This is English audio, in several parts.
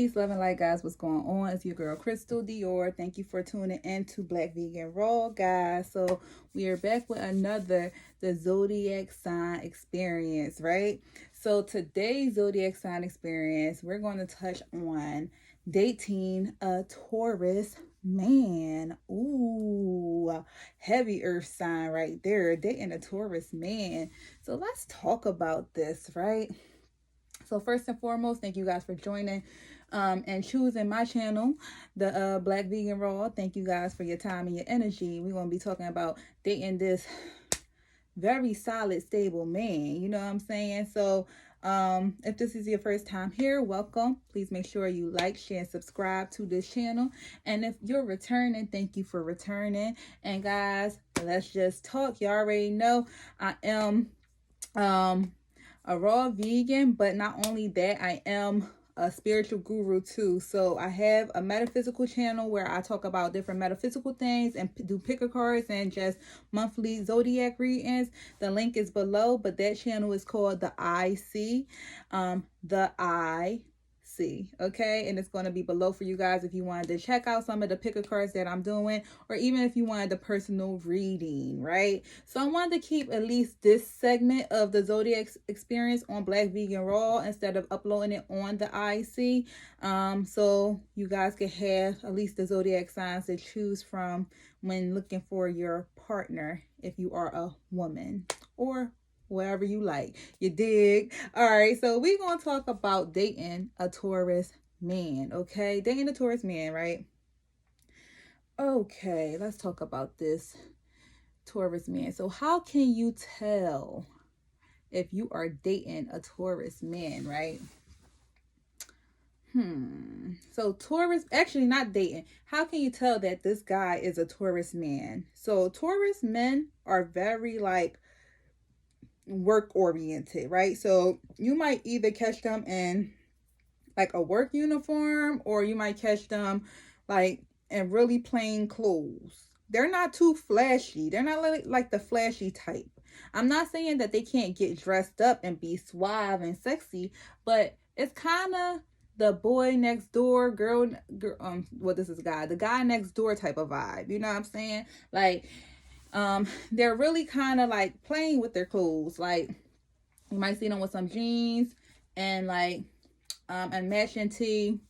Peace, love, and light, guys. What's going on? It's your girl Crystal Dior. Thank you for tuning in to Black Vegan Raw, guys. So we are back with another the zodiac sign experience, right? So today's zodiac sign experience, we're going to touch on dating a Taurus man. Ooh, heavy earth sign right there. Dating a Taurus man. So let's talk about this, right? So first and foremost, thank you guys for joining and choosing my channel, the Black Vegan Raw. Thank you guys for your time and your energy. We're going to be talking about dating this very solid, stable man. You know what I'm saying? So if this is your first time here, welcome. Please make sure you like, share, and subscribe to this channel. And if you're returning, thank you for returning. And guys, let's just talk. You already know I am a raw vegan, but not only that, I am a spiritual guru too. So I have a metaphysical channel where I talk about different metaphysical things and do picker cards and just monthly zodiac readings. The link is below, but that channel is called the IC. The I okay, and it's going to be below for you guys if you wanted to check out some of the picker cards that I'm doing, or even if you wanted the personal reading, right? So I wanted to keep at least this segment of the zodiac experience on Black Vegan Raw instead of uploading it on the IC, so you guys can have at least the zodiac signs to choose from when looking for your partner if you are a woman or wherever you like. You dig? All right, so we're going to talk about dating a Taurus man, okay? Dating a Taurus man, right? Okay, let's talk about this Taurus man. So how can you tell if you are dating a Taurus man, right? So Taurus, actually not dating. How can you tell that this guy is a Taurus man? So Taurus men are very like work oriented, right? So you might either catch them in like a work uniform, or you might catch them like in really plain clothes. They're not too flashy. They're not like the flashy type. I'm not saying that they can't get dressed up and be suave and sexy, but it's kind of the boy next door, girl, well, this is a guy, the guy next door type of vibe. You know what I'm saying? Like, they're really kind of like playing with their clothes. Like, you might see them with some jeans and like and matching tee,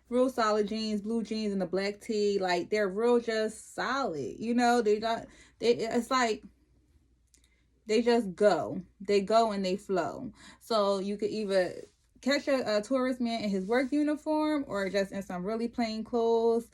real solid jeans, blue jeans and the black tee. Like, they're real just solid, you know. It's like they just go and they flow. So you could either catch a Taurus man in his work uniform or just in some really plain clothes.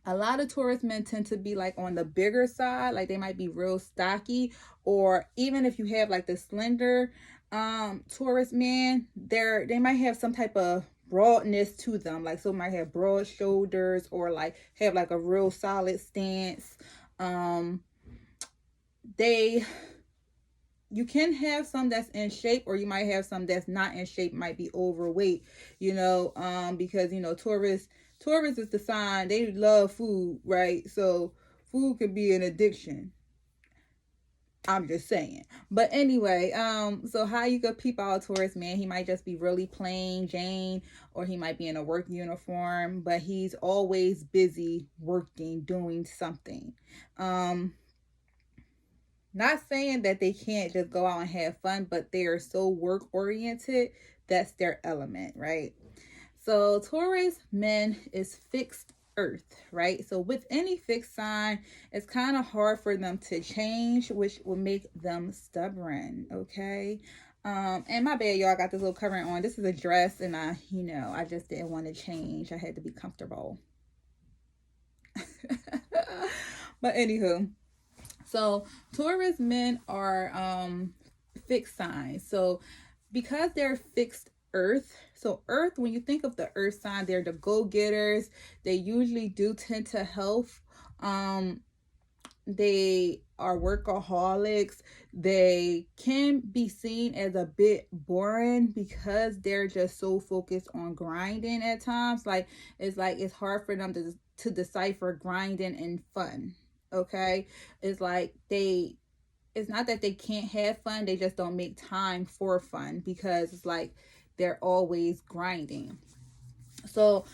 A lot of Taurus men tend to be like on the bigger side, like they might be real stocky, or even if you have like the slender Taurus man, they might have some type of broadness to them. Like, some might have broad shoulders or like have like a real solid stance. You can have some that's in shape, or you might have some that's not in shape, might be overweight, you know, because, you know, Taurus is the sign, they love food, right? So food can be an addiction. I'm just saying. But anyway, so how you could peep out Taurus man, he might just be really plain Jane, or he might be in a work uniform, but he's always busy working, doing something. Not saying that they can't just go out and have fun, but they are so work oriented, that's their element, right? So Taurus men is fixed earth, right? So with any fixed sign, it's kind of hard for them to change, which will make them stubborn, okay? And my bad, y'all, I got this little covering on. This is a dress, and I just didn't want to change. I had to be comfortable. But anywho, so Taurus men are fixed signs. So because they're fixed earth, so earth, when you think of the earth sign, they're the go-getters. They usually do tend to help. They are workaholics. They can be seen as a bit boring because they're just so focused on grinding at times. Like it's hard for them to decipher grinding and fun. Okay, it's like it's not that they can't have fun, they just don't make time for fun, because it's like they're always grinding. So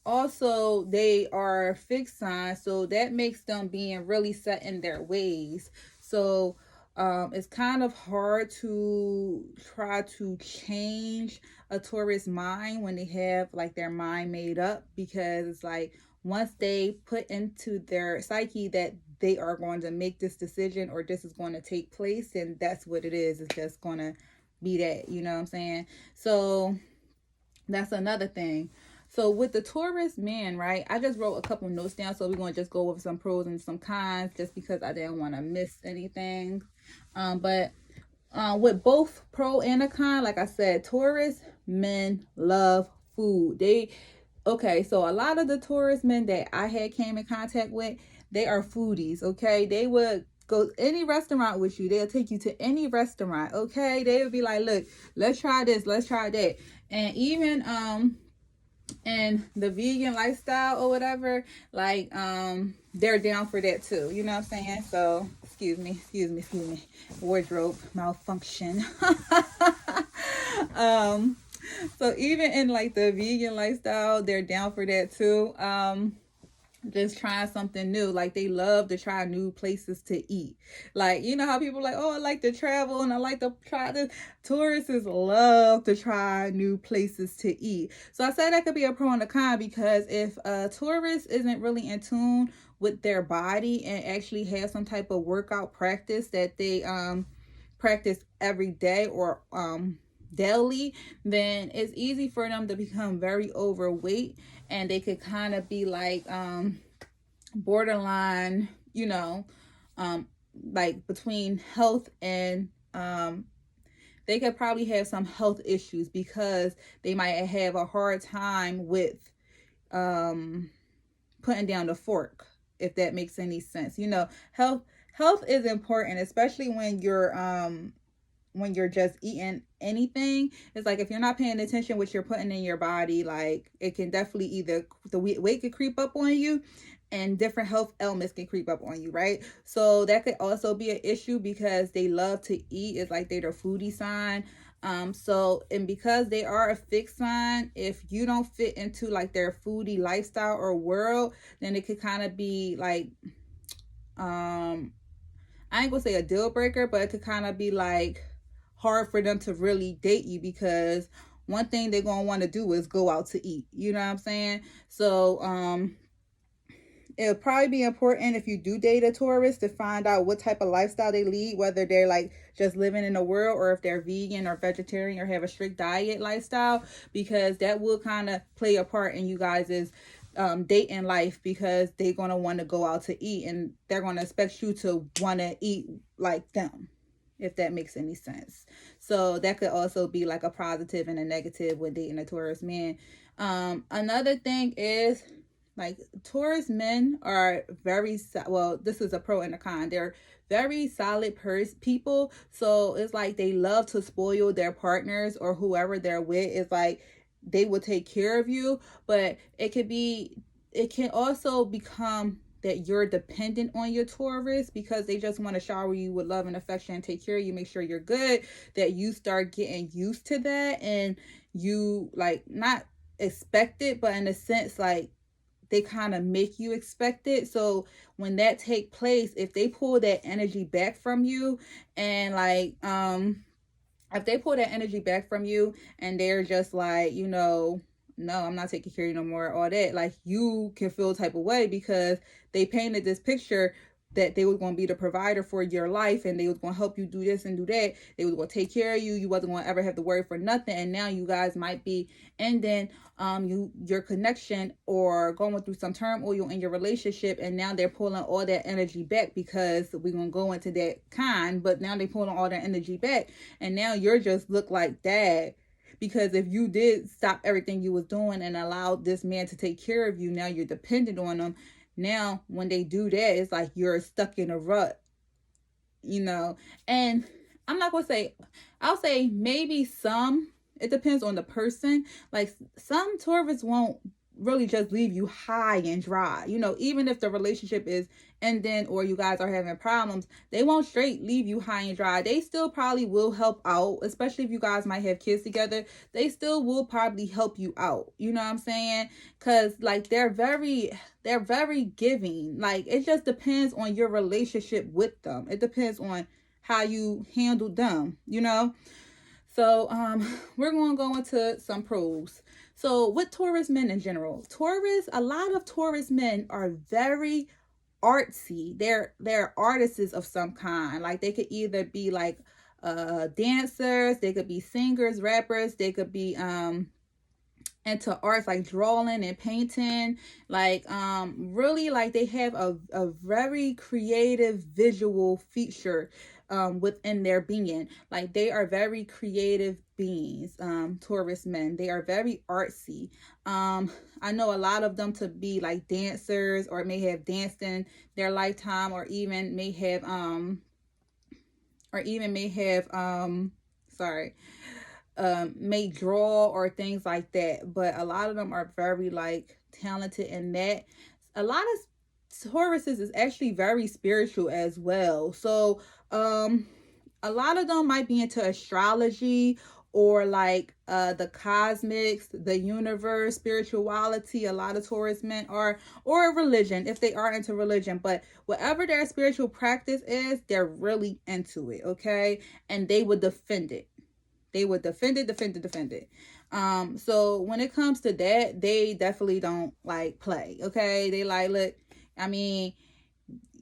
also they are fixed signs, so that makes them being really set in their ways. So it's kind of hard to try to change a Taurus mind when they have like their mind made up, because it's like once they put into their psyche that they are going to make this decision or this is going to take place, and that's what it is. It's just going to be that, you know what I'm saying? So that's another thing. So with the Taurus man, right, I just wrote a couple notes down, so we're going to just go over some pros and some cons just because I didn't want to miss anything. But with both pro and a con, like I said, Taurus men love food. Okay, so a lot of the Taurus men that I had came in contact with, they are foodies, okay? They would go any restaurant with you. They'll take you to any restaurant, okay? They would be like, look, let's try this, let's try that. And even and the vegan lifestyle or whatever, like they're down for that too, you know what I'm saying? So excuse me, wardrobe malfunction. So even in like the vegan lifestyle, they're down for that too. Just trying something new. Like they love to try new places to eat. Like, you know how people are like, oh, I like to travel and I like to try this. Tourists love to try new places to eat. So I said that could be a pro and a con, because if a tourist isn't really in tune with their body and actually have some type of workout practice that they practice every day or daily, then it's easy for them to become very overweight, and they could kind of be like borderline, you know, like between health and they could probably have some health issues, because they might have a hard time with putting down the fork, if that makes any sense. You know, health is important, especially when you're just eating anything. It's like if you're not paying attention what you're putting in your body, like it can definitely either the weight could creep up on you and different health ailments can creep up on you, right? So that could also be an issue, because they love to eat. It's like they're the foodie sign. So, and because they are a fixed sign, if you don't fit into like their foodie lifestyle or world, then it could kind of be like I ain't gonna say a deal breaker, but it could kind of be like hard for them to really date you, because one thing they're gonna want to do is go out to eat, you know what I'm saying? So it'll probably be important if you do date a tourist to find out what type of lifestyle they lead, whether they're like just living in the world or if they're vegan or vegetarian or have a strict diet lifestyle, because that will kind of play a part in you guys' dating life, because they're going to want to go out to eat and they're going to expect you to want to eat like them, if that makes any sense. So that could also be like a positive and a negative with dating a Taurus man. Another thing is, like, Taurus men are very, well, this is a pro and a con. They're very solid people. So it's like they love to spoil their partners or whoever they're with. It's like they will take care of you, but it can also become that you're dependent on your Taurus, because they just want to shower you with love and affection and take care of you, make sure you're good, that you start getting used to that, and you like not expect it, but in a sense, like they kind of make you expect it. So when that take place, if they pull that energy back from you, and like if they pull that energy back from you and they're just like, you know, no, I'm not taking care of you no more, all that, like you can feel type of way, because they painted this picture that they was going to be the provider for your life, and they was going to help you do this and do that. They was going to take care of you. You wasn't going to ever have to worry for nothing. And now you guys might be ending your connection or going through some turmoil in your relationship, and now they're pulling all that energy back, because we're going to go into that con, but now they're pulling all that energy back, and now you're just look like that. Because if you did stop everything you was doing and allowed this man to take care of you, now you're dependent on them. Now, when they do that, it's like you're stuck in a rut, you know. And I'm not going to say, I'll say maybe some, it depends on the person. Like some Taurus won't really just leave you high and dry. You know, even if the relationship is ending or you guys are having problems, they won't straight leave you high and dry. They still probably will help out, especially if you guys might have kids together. They still will probably help you out. You know what I'm saying? Because like they're very giving. Like it just depends on your relationship with them. It depends on how you handle them, you know? So we're going to go into some pros. So with Taurus men in general, a lot of Taurus men are very artsy. They're artists of some kind. Like they could either be like dancers, they could be singers, rappers, they could be into arts like drawing and painting, like really like they have a very creative visual feature within their being. Like they are very creative beings. Taurus men, they are very artsy. I know a lot of them to be like dancers, or may have danced in their lifetime, or even may have sorry, may draw or things like that. But a lot of them are very like talented in that. A lot of Tauruses is actually very spiritual as well. So a lot of them might be into astrology, or like the cosmics, the universe, spirituality. A lot of Taurus men are, or religion if they are into religion. But whatever their spiritual practice is, they're really into it, okay? And they would defend it. They would defend it. So when it comes to that, they definitely don't like play. Okay. They like, look, I mean,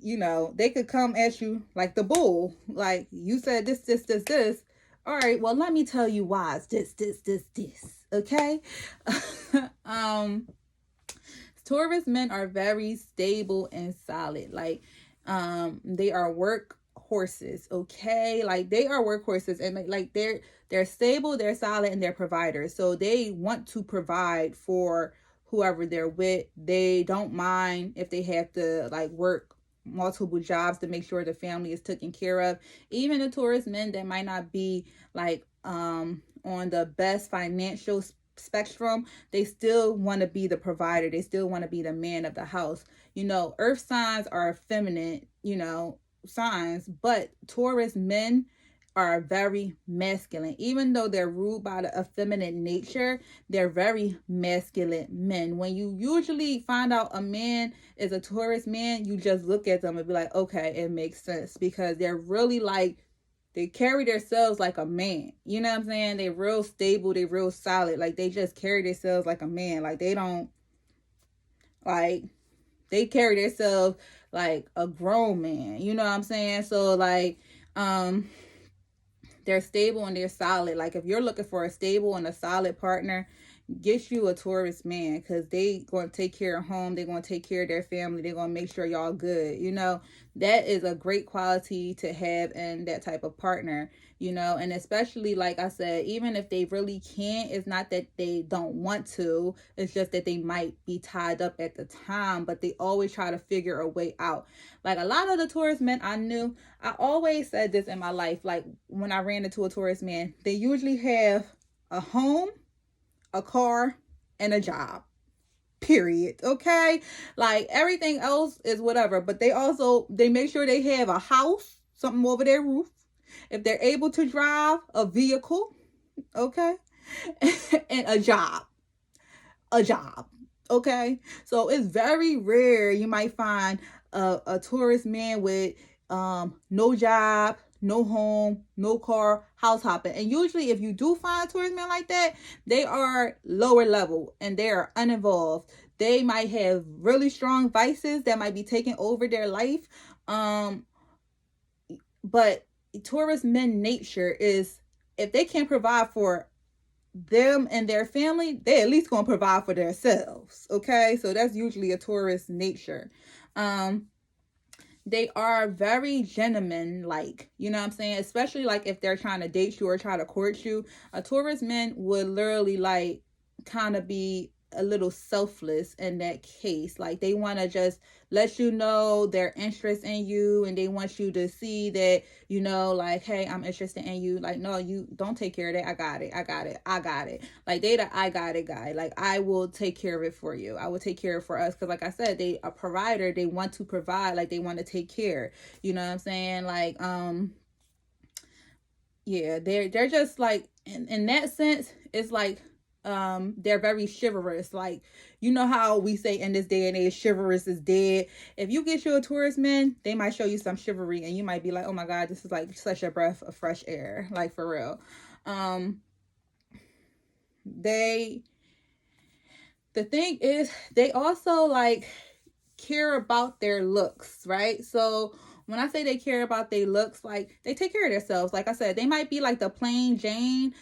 you know, they could come at you like the bull. Like, you said this. All right, well, let me tell you why it's this. Okay. Taurus men are very stable and solid. Like, they are work horses, okay? Like they are workhorses, and like they're stable, they're solid, and they're providers. So they want to provide for whoever they're with. They don't mind if they have to like work multiple jobs to make sure the family is taken care of. Even the Taurus men that might not be like on the best financial spectrum, they still want to be the provider. They still want to be the man of the house. You know, earth signs are feminine, you know, signs, but Taurus men are very masculine. Even though they're ruled by the effeminate nature, they're very masculine men. When you usually find out a man is a Taurus man, you just look at them and be like, okay, it makes sense, because they're really like, they carry themselves like a man. You know what I'm saying? They're real stable. They're real solid. Like they just carry themselves like a man. Like they don't, like, they carry themselves like a grown man. You know what I'm saying? So like, they're stable and they're solid. Like if you're looking for a stable and a solid partner, get you a Taurus man, because they going to take care of home. They're going to take care of their family. They're going to make sure y'all good. You know, that is a great quality to have in that type of partner, you know. And especially, like I said, even if they really can't, it's not that they don't want to. It's just that they might be tied up at the time, but they always try to figure a way out. Like a lot of the Taurus men I knew, I always said this in my life, like when I ran into a Taurus man, they usually have a home, a car, and a job, period. Okay, like everything else is whatever, but they make sure they have a house, something over their roof, if they're able to drive a vehicle, okay, and a job. Okay, so it's very rare you might find a Taurus man with no job, no home, no car, house hopping. And usually if you do find a Taurus man like that, they are lower level and they are uninvolved. They might have really strong vices that might be taking over their life. But Taurus men nature is, if they can't provide for them and their family, they at least gonna provide for themselves. Okay, so that's usually a Taurus nature. They are very gentleman like, you know what I'm saying? Especially like if they're trying to date you or try to court you, a Taurus man would literally like kind of be a little selfless in that case. Like they want to just let you know their interest in you, and they want you to see that, you know, like, hey, I'm interested in you. Like, no, you don't take care of that. I got it. Like they the I got it guy. Like I will take care of it for you. I will take care of it for us. Cause like I said, they a provider. They want to provide. Like they want to take care. You know what I'm saying? Like, yeah, they're just like in that sense, it's like they're very chivalrous. Like, you know how we say in this day and age chivalrous is dead. If you get you a Taurus man, they might show you some chivalry and you might be like, oh my god, this is like such a breath of fresh air, like for real. They the thing is, they also like care about their looks, right? So when I say they care about their looks, like they take care of themselves. Like I said, they might be like the plain Jane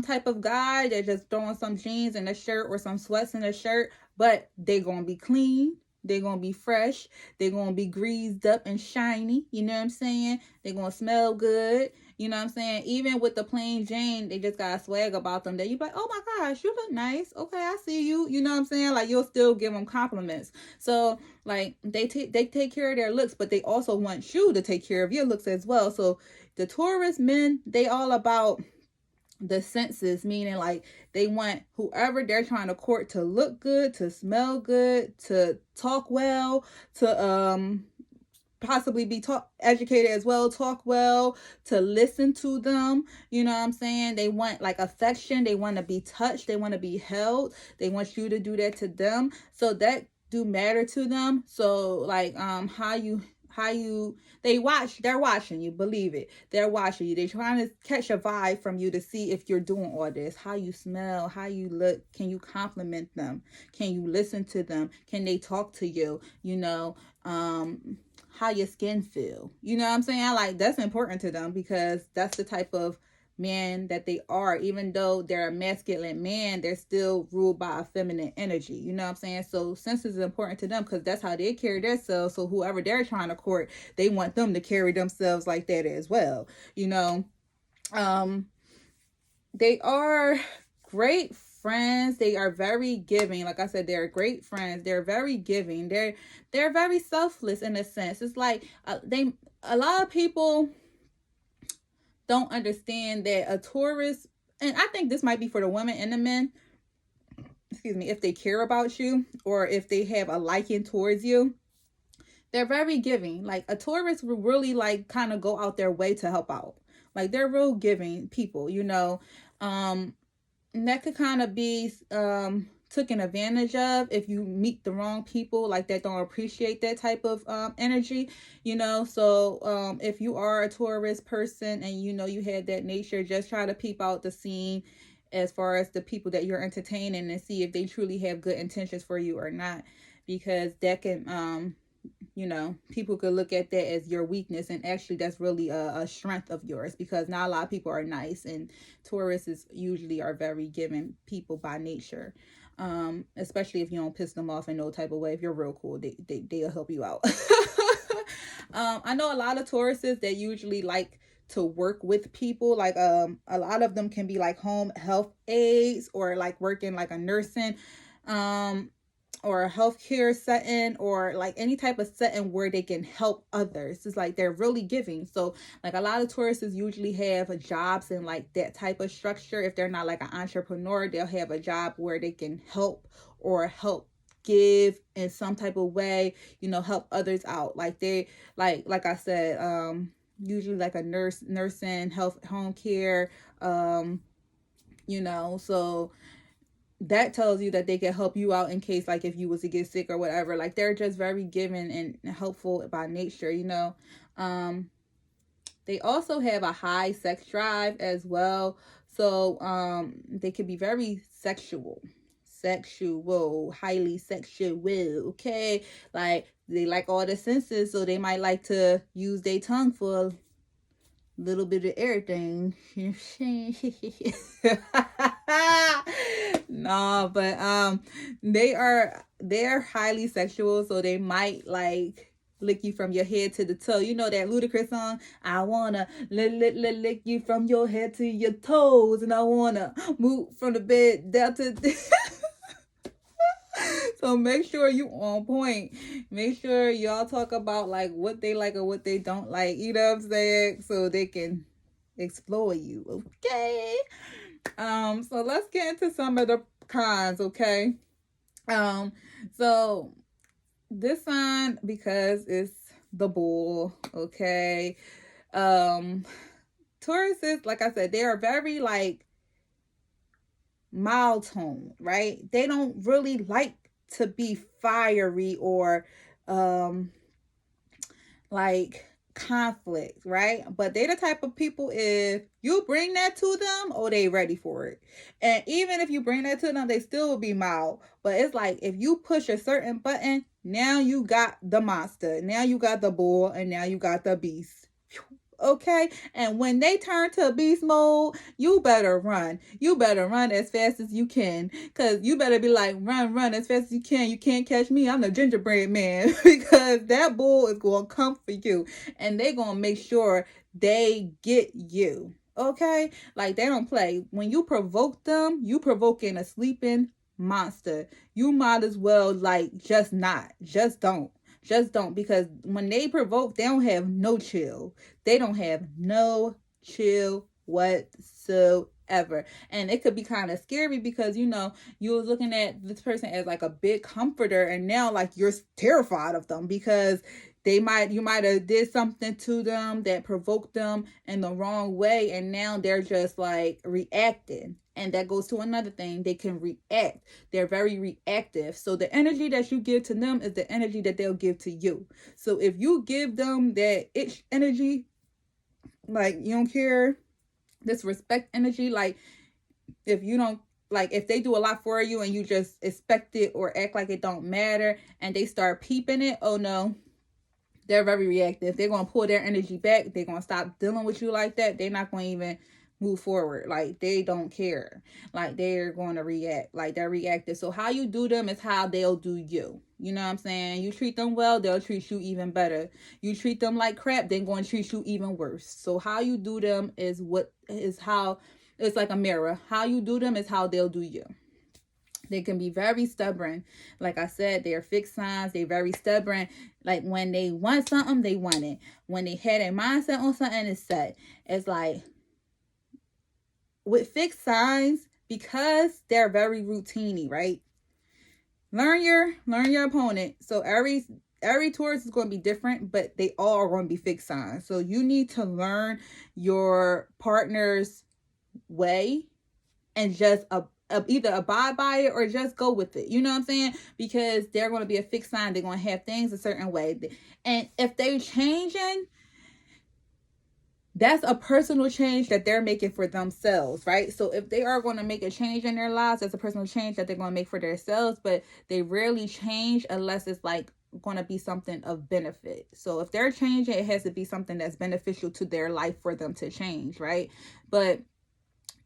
type of guy that just throwing some jeans and a shirt or some sweats in a shirt, but they gonna be clean, they're gonna be fresh, they're gonna be greased up and shiny, you know what I'm saying? They're gonna smell good, you know what I'm saying? Even with the plain Jane, they just got a swag about them that you be like, oh my gosh, you look nice. Okay, I see you. You know what I'm saying? Like you'll still give them compliments. So like they take care of their looks, but they also want you to take care of your looks as well. So the Taurus men, they all about the senses, meaning like they want whoever they're trying to court to look good, to smell good, to talk well, to possibly be educated as well, talk well, to listen to them. You know what I'm saying? They want like affection, they want to be touched, they want to be held, they want you to do that to them. So that do matter to them. So like how you they're watching you, believe it. They're watching you. They're trying to catch a vibe from you to see if you're doing all this. How you smell, how you look. Can you compliment them? Can you listen to them? Can they talk to you? You know, how your skin feel. You know what I'm saying? Like that's important to them because that's the type of man that they are. Even though they're a masculine man, they're still ruled by a feminine energy. You know what I'm saying? So sense is important to them because that's how they carry themselves. So whoever they're trying to court, they want them to carry themselves like that as well. You know, they are great friends. They are very giving. Like I said, they're great friends. They're very giving. They're very selfless in a sense. It's like a lot of people don't understand that a Taurus, and I think this might be for the women and the men, excuse me, if they care about you or if they have a liking towards you, they're very giving. Like a Taurus will really like kind of go out their way to help out. Like they're real giving people, you know. And that could kind of be taken advantage of if you meet the wrong people like that don't appreciate that type of energy, you know. So if you are a Taurus person and you know you have that nature, just try to peep out the scene as far as the people that you're entertaining and see if they truly have good intentions for you or not, because that can you know, people could look at that as your weakness, and actually that's really a strength of yours, because not a lot of people are nice, and Tauruses usually are very giving people by nature, especially if you don't piss them off in no type of way. If you're real cool, they'll help you out. I know a lot of Tauruses that usually like to work with people, like a lot of them can be like home health aides or like working like a nursing or a healthcare setting, or like any type of setting where they can help others. It's like they're really giving. So like a lot of Tauruses usually have jobs in like that type of structure. If they're not like an entrepreneur, they'll have a job where they can help or help give in some type of way, you know, help others out. Like they like I said, usually like a nursing, health, home care, you know. So that tells you that they can help you out in case like if you was to get sick or whatever. Like they're just very giving and helpful by nature, you know. They also have a high sex drive as well. So they can be very sexual, highly sexual, okay? Like they like all the senses, so they might like to use their tongue for a little bit of everything. No, but they're highly sexual, so they might like lick you from your head to the toe. You know that Ludacris song, I wanna lick you from your head to your toes, and I wanna move from the bed down to So make sure you on point. Make sure y'all talk about like what they like or what they don't like. You know what I'm saying? So they can explore you. Okay. So let's get into some of the cons, okay? Um, so this sign, because it's the bull, okay. Tauruses, like I said, they are very like mild toned, right? They don't really like to be fiery or like conflict, right? But they the type of people, if you bring that to them, oh, they ready for it. And even if you bring that to them, they still will be mild. But it's like if you push a certain button, now you got the monster, now you got the bull, and now you got the beast. Okay, and when they turn to beast mode, you better run. You better run as fast as you can, because you better be like, run as fast as you can. You can't catch me, I'm the gingerbread man. Because that bull is going to come for you, and they going to make sure they get you. Okay, like they don't play. When you provoke them, you provoking a sleeping monster. You might as well like just don't, because when they provoke, they don't have no chill. They don't have no chill whatsoever. And it could be kind of scary, because you know you was looking at this person as like a big comforter, and now like you're terrified of them, because you might have did something to them that provoked them in the wrong way, and now they're just like reacting. And that goes to another thing, they can react. They're very reactive. So the energy that you give to them is the energy that they'll give to you. So if you give them that itch energy, like you don't care, this respect energy, like if you don't, like if they do a lot for you and you just expect it or act like it don't matter, and they start peeping it, oh no, they're very reactive. They're going to pull their energy back. They're going to stop dealing with you like that. They're not going to even move forward. Like they don't care. Like they're going to react. Like they're reactive. So how you do them is how they'll do you. You know what I'm saying? You treat them well, they'll treat you even better. You treat them like crap, they're going to treat you even worse. So how you do them is how it's like a mirror. How you do them is how they'll do you. They can be very stubborn. Like I said, they're fixed signs. They're very stubborn. Like when they want something, they want it. When they had a mindset on something, it's set. It's like with fixed signs, because they're very routine-y, right? Learn your opponent. So every Taurus is going to be different, but they all are going to be fixed signs. So you need to learn your partner's way and just either abide by it or just go with it. You know what I'm saying? Because they're going to be a fixed sign. They're going to have things a certain way. And if they're changing, that's a personal change that they're making for themselves, right? So if they are going to make a change in their lives, that's a personal change that they're going to make for themselves. But they rarely change unless it's like going to be something of benefit. So if they're changing, it has to be something that's beneficial to their life for them to change, right? But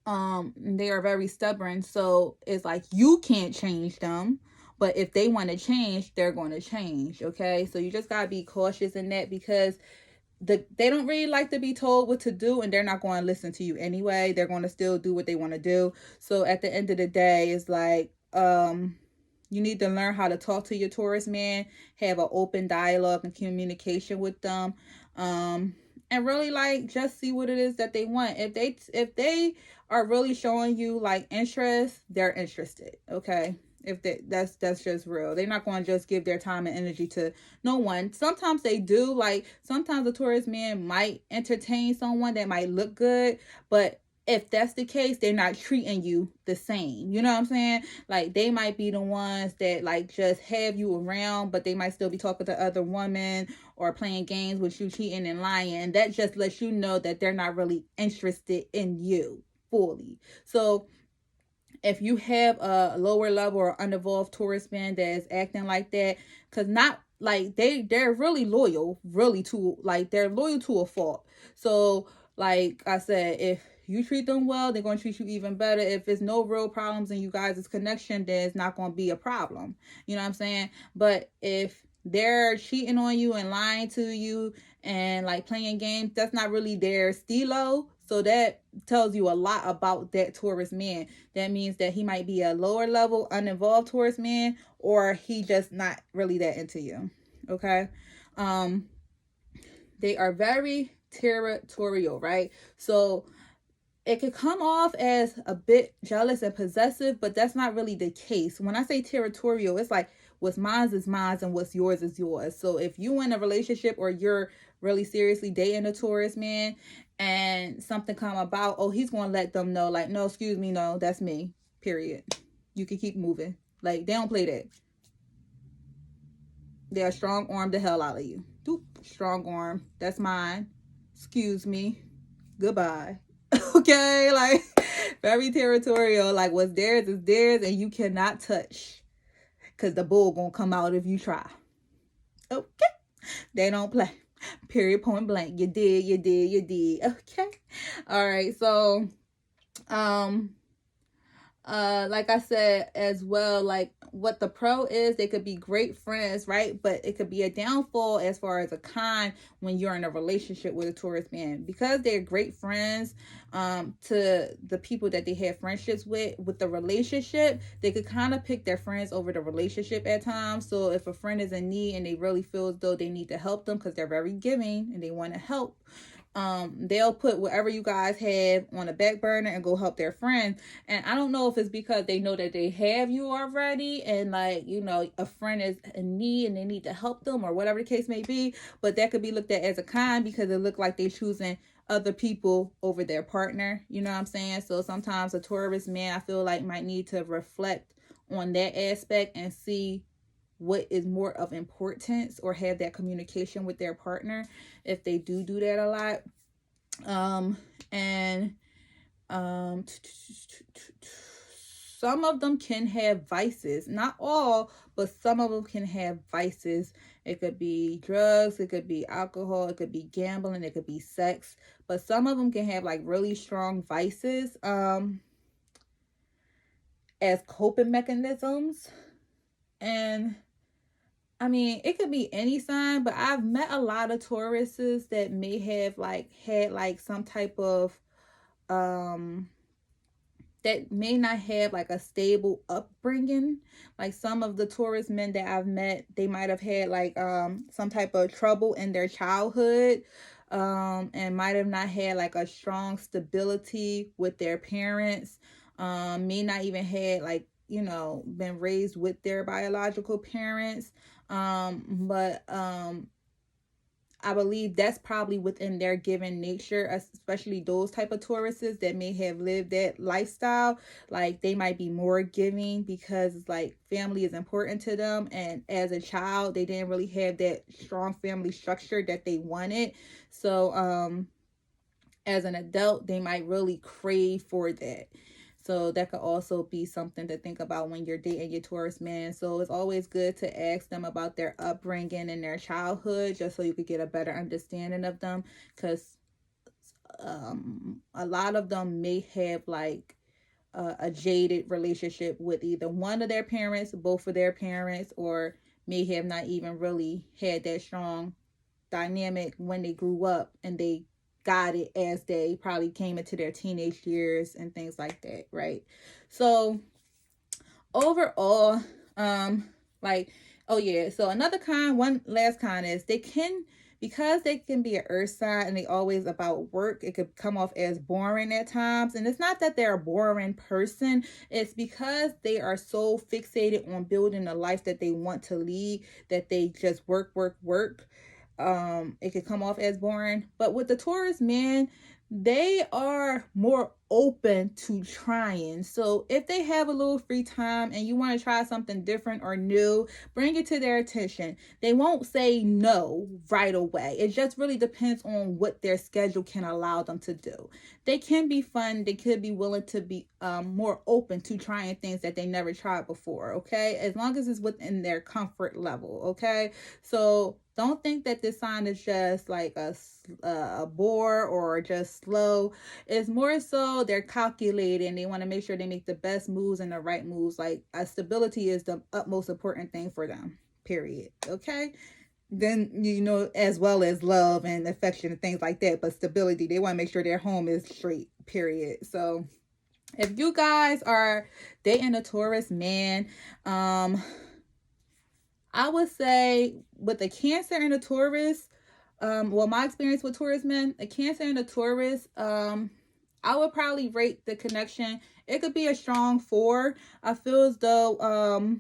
they are very stubborn, so it's like you can't change them, but if they want to change, they're going to change. Okay, so you just gotta be cautious in that, because they don't really like to be told what to do, and they're not going to listen to you anyway. They're going to still do what they want to do. So at the end of the day, it's like you need to learn how to talk to your Taurus man, have an open dialogue and communication with them, and really like just see what it is that they want. If they are really showing you like interest, they're interested. Okay, if that's just real. They're not going to just give their time and energy to no one. Sometimes they do. Like sometimes the Taurus man might entertain someone that might look good, but if that's the case, they're not treating you the same. You know what I'm saying? Like they might be the ones that like just have you around, but they might still be talking to other women or playing games with you, cheating and lying. And that just lets you know that they're not really interested in you fully. So if you have a lower level or unevolved Taurus man that is acting like that, because not like they're really loyal, really to like they're loyal to a fault. So like I said, if you treat them well, they're going to treat you even better. If there's no real problems in you guys' connection, then it's not going to be a problem. You know what I'm saying? But if they're cheating on you and lying to you and like playing games, that's not really their stilo. So that tells you a lot about that Taurus man. That means that he might be a lower level, uninvolved Taurus man, or he just not really that into you. Okay. Um, they are very territorial, right? So it could come off as a bit jealous and possessive, but that's not really the case. When I say territorial, it's like what's mine is mine and what's yours is yours. So if you in a relationship or you're really seriously dating a Taurus man and something come about, oh, he's going to let them know, like, no, excuse me, no, that's me, period. You can keep moving. Like, they don't play that. They'll strong arm the hell out of you. Doop, strong arm. That's mine. Excuse me. Goodbye. Okay, like very territorial. Like what's theirs is theirs, and you cannot touch, cause the bull gonna come out if you try. Okay, they don't play. Period. Point blank. You did. You did. You did. Okay. All right. So, um, like I said as well, like what the pro is, they could be great friends, right? But it could be a downfall as far as a con when you're in a relationship with a Taurus man, because they're great friends to the people that they have friendships with the relationship. They could kind of pick their friends over the relationship at times. So if a friend is in need and they really feel as though they need to help them because they're very giving and they want to help, they'll put whatever you guys have on the back burner and go help their friend. And I don't know if it's because they know that they have you already, and like, you know, a friend is in need and they need to help them or whatever the case may be, but that could be looked at as a con because it looked like they're choosing other people over their partner. You know what I'm saying? So sometimes a Taurus man, I feel like, might need to reflect on that aspect and see what is more of importance, or have that communication with their partner if they do that a lot. And some of them can have vices, not all, but some of them can have vices. It could be drugs, it could be alcohol, it could be gambling, it could be sex, but some of them can have like really strong vices as coping mechanisms. And I mean, it could be any sign, but I've met a lot of Tauruses that may have like had like some type of that may not have like a stable upbringing. Like some of the Taurus men that I've met, they might have had like some type of trouble in their childhood, and might have not had like a strong stability with their parents, may not even had like, you know, been raised with their biological parents. But I believe that's probably within their given nature, especially those type of Tauruses that may have lived that lifestyle. Like they might be more giving because it's like family is important to them, and as a child they didn't really have that strong family structure that they wanted. So as an adult they might really crave for that. So that could also be something to think about when you're dating your Taurus man. So it's always good to ask them about their upbringing and their childhood, just so you could get a better understanding of them. Because a lot of them may have like a jaded relationship with either one of their parents, both of their parents, or may have not even really had that strong dynamic when they grew up, and they got it as they probably came into their teenage years and things like that, right? So overall, like, oh yeah, so another con, one last con is they can, because they can be an earth sign and they always about work, it could come off as boring at times. And it's not that they're a boring person, it's because they are so fixated on building a life that they want to lead that they just work. It could come off as boring. But with the Taurus man, they are more open to trying. So if they have a little free time and you want to try something different or new, bring it to their attention. They won't say no right away. It just really depends on what their schedule can allow them to do. They can be fun. They could be willing to be more open to trying things that they never tried before, okay? As long as it's within their comfort level, okay? So don't think that this sign is just like a bore or just slow. It's more so they're calculating. They want to make sure they make the best moves and the right moves. Like stability is the utmost important thing for them, period. Okay? then, you know, as well as love and affection and things like that, but stability. They want to make sure their home is straight, period. So if you guys are dating a Taurus man, I would say with a Cancer and a Taurus, well, my experience with Taurus men, a Cancer and a Taurus, I would probably rate the connection. It could be a strong 4. I feel as though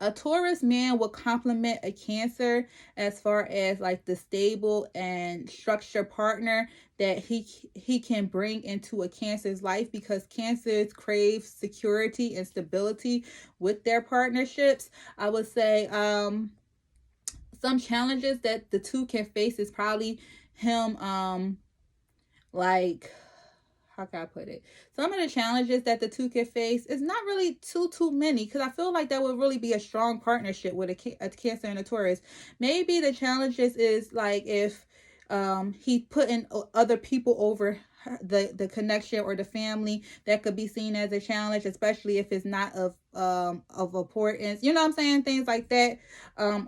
a Taurus man will complement a Cancer as far as like the stable and structured partner that he can bring into a Cancer's life, because Cancers crave security and stability with their partnerships. I would say some challenges that the two can face is probably him like, how can I put it? Some of the challenges that the two can face is not really too many, because I feel like that would really be a strong partnership with a Cancer and a Taurus. Maybe the challenges is like if he putting other people over the connection or the family, that could be seen as a challenge, especially if it's not of importance. You know what I'm saying? Things like that.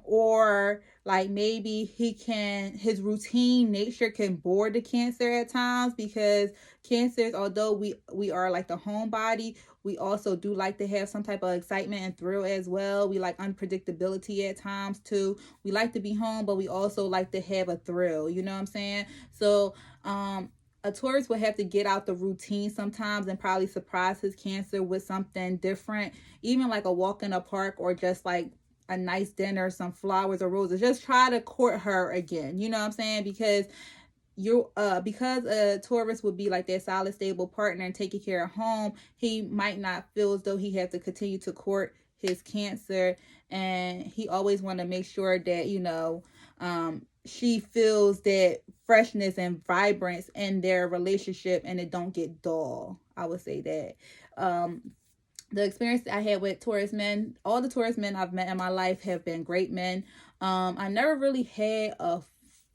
Or like maybe his routine nature can bore the Cancer at times, because Cancers, although we are like the homebody, we also do like to have some type of excitement and thrill as well. We like unpredictability at times too. We like to be home, but we also like to have a thrill. You know what I'm saying? So a Taurus would have to get out the routine sometimes and probably surprise his Cancer with something different, even like a walk in a park, or just like a nice dinner, some flowers or roses. Just try to court her again. You know what I'm saying? Because because a Taurus would be like that solid, stable partner and taking care of home, he might not feel as though he has to continue to court his Cancer, and he always want to make sure that, you know, she feels that freshness and vibrance in their relationship, and it don't get dull. I would say that. The experience I had with Taurus men, all the Taurus men I've met in my life have been great men. I never really had a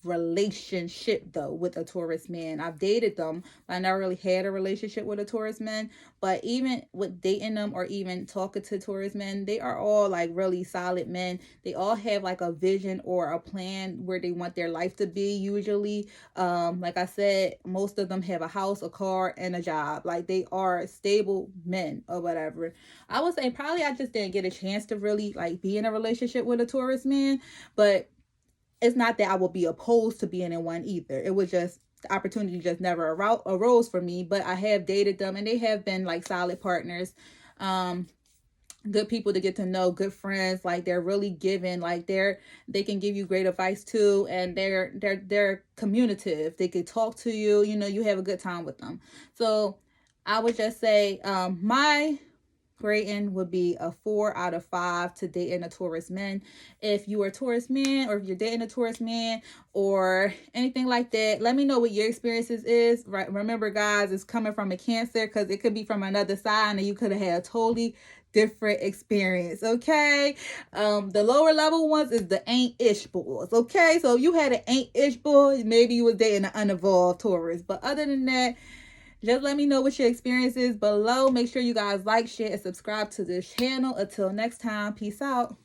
relationship though with a Taurus man. I've dated them, but I never really had a relationship with a Taurus man. But even with dating them or even talking to Taurus men, they are all like really solid men. They all have like a vision or a plan where they want their life to be. Usually, like I said, most of them have a house, a car, and a job. Like they are stable men or whatever. I would say probably I just didn't get a chance to really like be in a relationship with a Taurus man, but it's not that I will be opposed to being in one either. It was just the opportunity just never arose for me. But I have dated them, and they have been like solid partners, good people to get to know, good friends. Like they're really giving. Like they can give you great advice too, and they're communicative. They could talk to you. You know, you have a good time with them. So I would just say my rating would be a 4 out of 5 to dating a Taurus man. If you are a Taurus man, or if you're dating a Taurus man or anything like that, let me know what your experiences is. Right, remember guys, it's coming from a Cancer, because it could be from another side and you could have had a totally different experience. Okay, the lower level ones is the ain't-ish boys. Okay, so if you had an ain't-ish boy, maybe you was dating an unevolved Taurus, but other than that, just let me know what your experience is below. Make sure you guys like, share, and subscribe to this channel. Until next time, peace out.